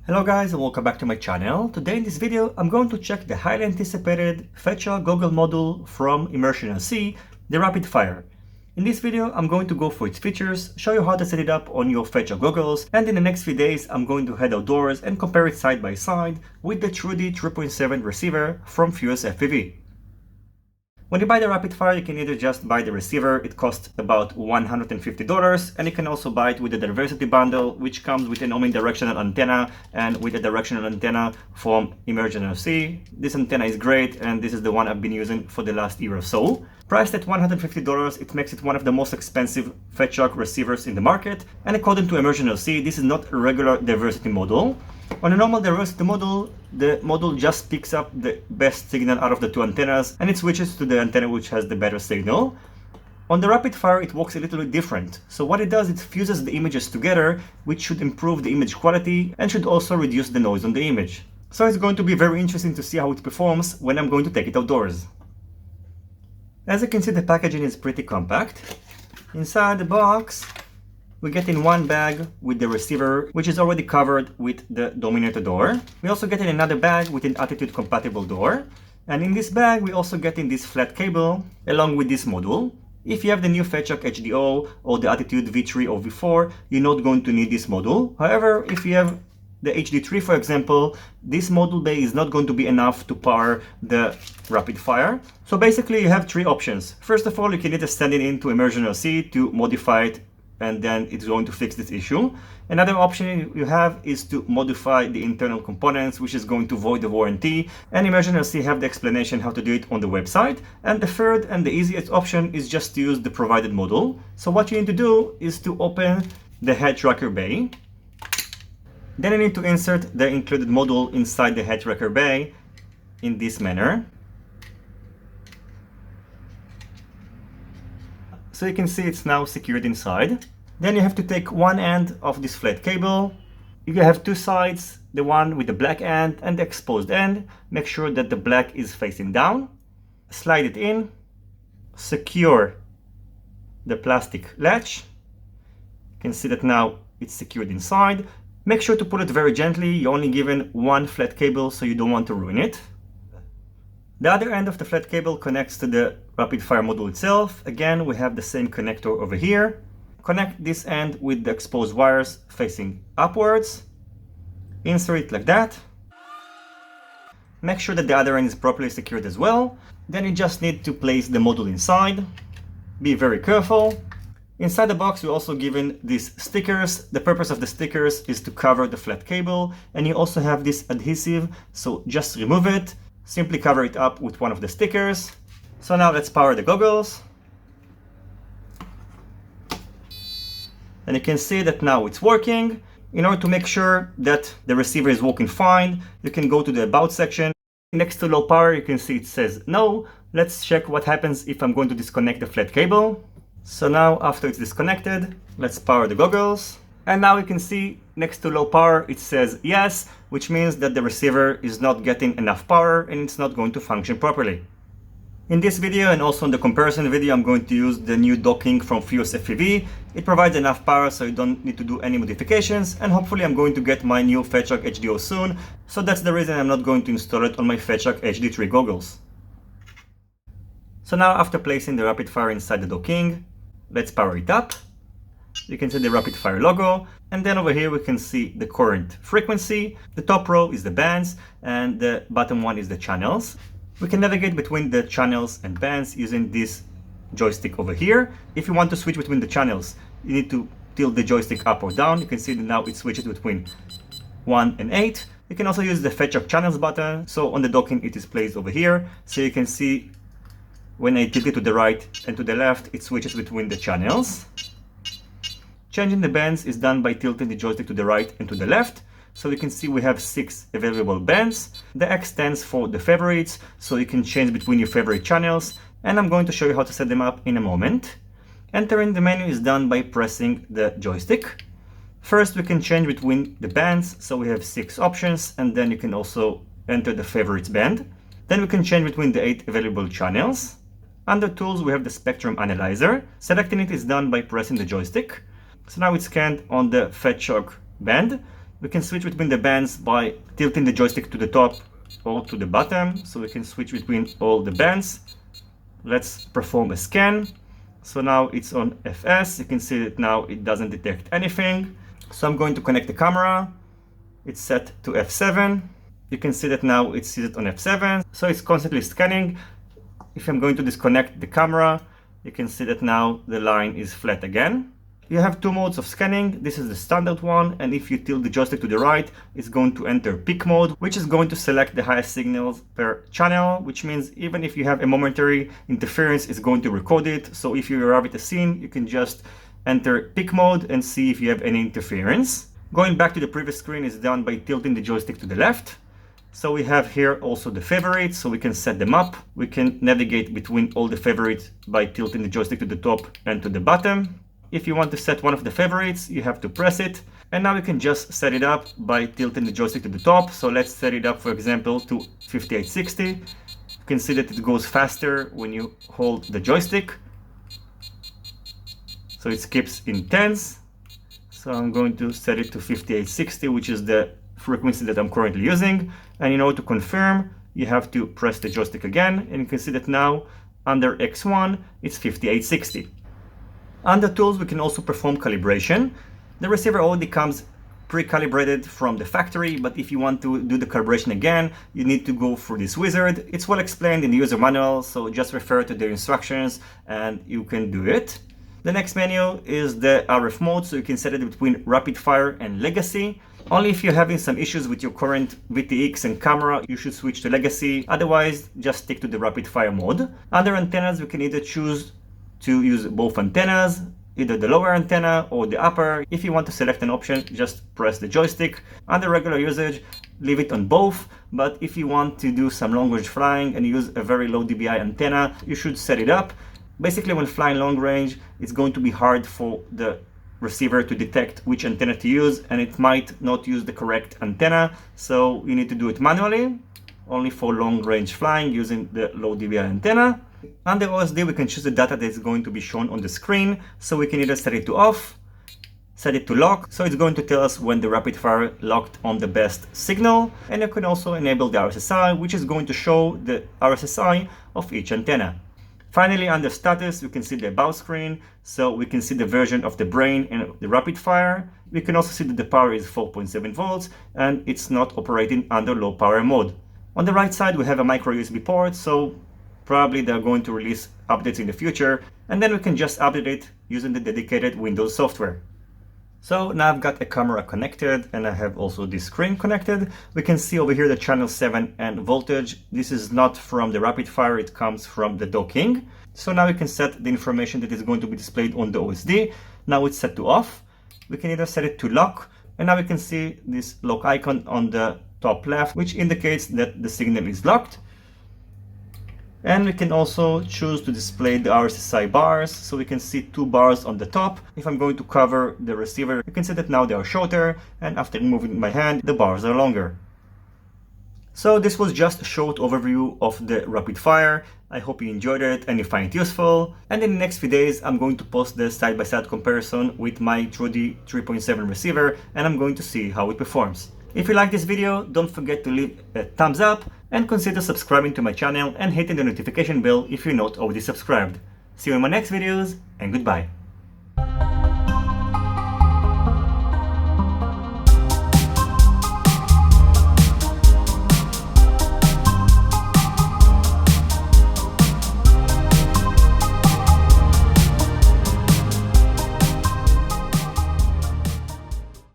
Hello guys and welcome back to my channel. Today in this video I'm going to check the highly anticipated Fat Shark Goggle module from ImmersionRC, the rapidFIRE. In this video I'm going to go through its features, show you how to set it up on your Fat Shark goggles, and in the next few days I'm going to head outdoors and compare it side by side with the TrueD 3.7 receiver from KremerFPV. When you buy the rapidFIRE, you can either just buy the receiver, it costs about $150, and you can also buy it with the diversity bundle, which comes with an omnidirectional antenna and with a directional antenna from ImmersionRC. This antenna is great, and this is the one I've been using for the last year or so. Priced at $150, it makes it one of the most expensive Fat Shark receivers in the market, and according to ImmersionRC, this is not a regular diversity module. On a normal diversity module, the module just picks up the best signal out of the two antennas and it switches to the antenna which has the better signal. On the rapidFIRE, it works a little bit different. So what it does, it fuses the images together, which should improve the image quality and should also reduce the noise on the image. So it's going to be very interesting to see how it performs when I'm going to take it outdoors. As you can see, the packaging is pretty compact. Inside the box, we get in one bag with the receiver, which is already covered with the Dominator door. We also get in another bag with an Attitude compatible door. And in this bag, we also get in this flat cable along with this module. If you have the new Fat Shark HDO or the Attitude V3 or V4, you're not going to need this module. However, if you have the HD3, for example, this module bay is not going to be enough to power the rapidFIRE. So basically, you have three options. First of all, you can either send it into ImmersionRC to modify it, and then it's going to fix this issue. Another option you have is to modify the internal components, which is going to void the warranty, and ImmersionRC have the explanation how to do it on the website. And the third and the easiest option is just to use the provided module. So what you need to do is to open the head tracker bay. Then you need to insert the included module inside the head tracker bay in this manner. So you can see it's now secured inside. Then you have to take one end of this flat cable. You have two sides, the one with the black end and the exposed end. Make sure that the black is facing down. Slide it in. Secure the plastic latch. You can see that now it's secured inside. Make sure to pull it very gently. You're only given one flat cable, so you don't want to ruin it. The other end of the flat cable connects to the rapidFIRE module itself. Again, we have the same connector over here. Connect this end with the exposed wires facing upwards. Insert it like that. Make sure that the other end is properly secured as well. Then you just need to place the module inside. Be very careful. Inside the box, we're also given these stickers. The purpose of the stickers is to cover the flat cable. And you also have this adhesive, so just remove it. Simply cover it up with one of the stickers. So now let's power the goggles. And you can see that now it's working. In order to make sure that the receiver is working fine, you can go to the About section. Next to low power, you can see it says no. Let's check what happens if I'm going to disconnect the flat cable. So now after it's disconnected, let's power the goggles. And now you can see next to low power, it says yes, which means that the receiver is not getting enough power and it's not going to function properly. In this video and also in the comparison video, I'm going to use the new docking from KremerFPV. It provides enough power so you don't need to do any modifications, and hopefully I'm going to get my new Fat Shark HDO soon, so that's the reason I'm not going to install it on my Fat Shark HD3 goggles. So now after placing the rapidFIRE inside the docking, let's power it up. You can see the rapidFIRE logo, and then over here we can see the current frequency. The top row is the bands and the bottom one is the channels. We can navigate between the channels and bands using this joystick over here. If you want to switch between the channels, you need to tilt the joystick up or down. You can see that now it switches between 1 and 8. You can also use the Fat Shark channels button. So on the docking it is placed over here. So you can see when I tilt it to the right and to the left, it switches between the channels. Changing the bands is done by tilting the joystick to the right and to the left. So you can see we have 6 available bands. The X stands for the favorites, so you can change between your favorite channels. And I'm going to show you how to set them up in a moment. Entering the menu is done by pressing the joystick. First, we can change between the bands. So we have 6 options, and then you can also enter the favorites band. Then we can change between the 8 available channels. Under Tools, we have the Spectrum Analyzer. Selecting it is done by pressing the joystick. So now it's scanned on the Fat Shark band. We can switch between the bands by tilting the joystick to the top or to the bottom, so we can switch between all the bands. Let's perform a scan. So now it's on FS. You can see that now it doesn't detect anything. So I'm going to connect the camera. It's set to F7. You can see that now it's set on F7. So it's constantly scanning. If I'm going to disconnect the camera, you can see that now the line is flat again. You have two modes of scanning. This is the standard one, and if you tilt the joystick to the right, it's going to enter peak mode, which is going to select the highest signals per channel, which means even if you have a momentary interference, it's going to record it. So if you arrive at a scene, you can just enter peak mode and see if you have any interference. Going back to the previous screen is done by tilting the joystick to the left. So we have here also the favorites, so we can set them up. We can navigate between all the favorites by tilting the joystick to the top and to the bottom. If you want to set one of the favorites, you have to press it. And now you can just set it up by tilting the joystick to the top. So let's set it up, for example, to 5860. You can see that it goes faster when you hold the joystick. So it skips in tens. So I'm going to set it to 5860, which is the frequency that I'm currently using. And in order to confirm, you have to press the joystick again. And you can see that now under X1, it's 5860. Under tools, we can also perform calibration. The receiver already comes pre-calibrated from the factory, but if you want to do the calibration again, you need to go through this wizard. It's well explained in the user manual, so just refer to the instructions and you can do it. The next menu is the RF mode, so you can set it between rapid-fire and legacy. Only if you're having some issues with your current VTX and camera, you should switch to legacy. Otherwise, just stick to the rapid-fire mode. Under antennas, we can either choose to use both antennas, either the lower antenna or the upper. If you want to select an option, just press the joystick. Under regular usage, leave it on both, but if you want to do some long range flying and use a very low dBi antenna, you should set it up. Basically, when flying long range, it's going to be hard for the receiver to detect which antenna to use, and it might not use the correct antenna, so you need to do it manually, only for long range flying using the low dBi antenna. Under OSD, we can choose the data that is going to be shown on the screen, so we can either set it to off, set it to lock, so it's going to tell us when the rapid fire locked on the best signal, and you can also enable the RSSI, which is going to show the RSSI of each antenna. Finally, under status, we can see the about screen, so we can see the version of the brain and the rapid fire. We can also see that the power is 4.7 volts and it's not operating under low power mode. On the right side, we have a micro USB port, so probably they're going to release updates in the future, and then we can just update it using the dedicated Windows software. So now I've got a camera connected and I have also this screen connected. We can see over here the channel 7 and voltage. This is not from the rapid fire, it comes from the docking. So now we can set the information that is going to be displayed on the OSD. Now it's set to off. We can either set it to lock, and now we can see this lock icon on the top left, which indicates that the signal is locked. And we can also choose to display the RSSI bars, so we can see two bars on the top. If I'm going to cover the receiver, you can see that now they are shorter, and after moving my hand, the bars are longer. So this was just a short overview of the rapid fire. I hope you enjoyed it and you find it useful. And in the next few days, I'm going to post the side-by-side comparison with my Trudy 3.7 receiver, and I'm going to see how it performs. If you like this video, don't forget to leave a thumbs up and consider subscribing to my channel and hitting the notification bell if you're not already subscribed. See you in my next videos, and goodbye.